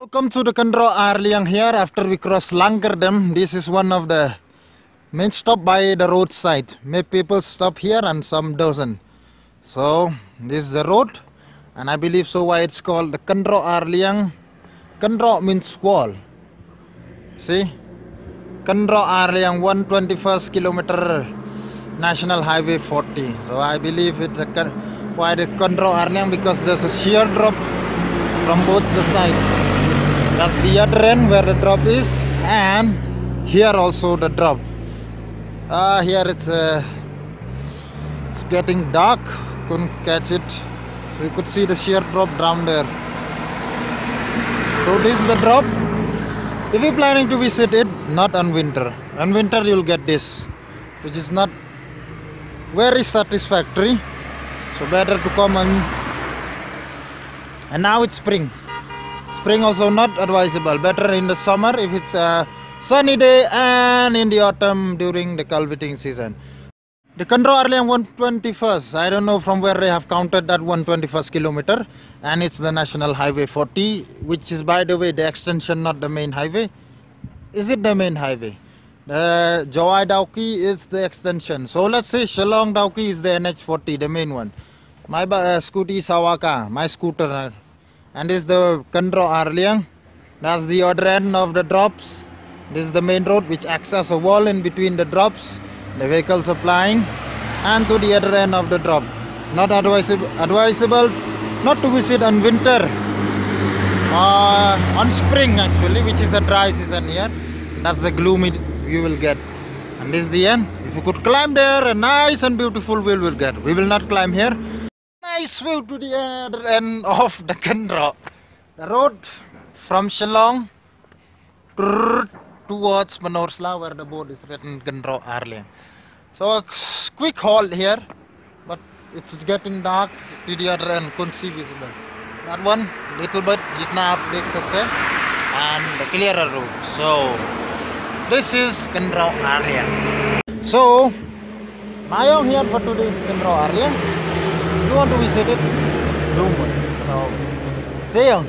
Welcome to the Kendro Arliang here after we cross Langkerdam. This is one of the main stop by the roadside. Many people stop here and some doesn't. So this is the road and I believe so why it's called the Kendro Arliang. Kendro means wall. See? Kendro Arliang 121st kilometer National Highway 40. So I believe it's why the Kendro Arliang because there's a sheer drop from both the side. That's the other end where the drop is, and here also the drop. Here it's getting dark, couldn't catch it, so you could see the sheer drop down there. So this is the drop. If you're planning to visit it, not on winter. On winter you'll get this, which is not very satisfactory. So better to come on. And now it's spring. Spring also not advisable. Better in the summer if it's a sunny day and in the autumn during the cultivating season. The Kendro Arliang 121st. I don't know from where they have counted that 121st kilometer, and it's the National Highway 40, which is by the way the extension, not the main highway. Is it the main highway? The Jawai Dauki is the extension. So let's say Shillong Dauki is the NH40, the main one. My scooty Sawaka, my scooter. And this is the Kendro Arliang. That's the other end of the drops. This is the main road which acts as a wall in between the drops. The vehicles are flying. And to the other end of the drop. Not advisable not to visit on winter. On spring actually, which is a dry season here. That's the gloomy you will get. And this is the end. If you could climb there, a nice and beautiful view will get. We will not climb here. Nice view to the other end of the Kendro. The road from Shillong towards Manorsla where the board is written Kendro Arliang. So a quick halt here, but it's getting dark to the other end, couldn't see visible. That one, little bit, jitna aap dekh sakte, and the clearer road. So this is Kendro Arliang. So Mayong here for today's Kendro Arliang. If you want to visit it, do one. So, see you.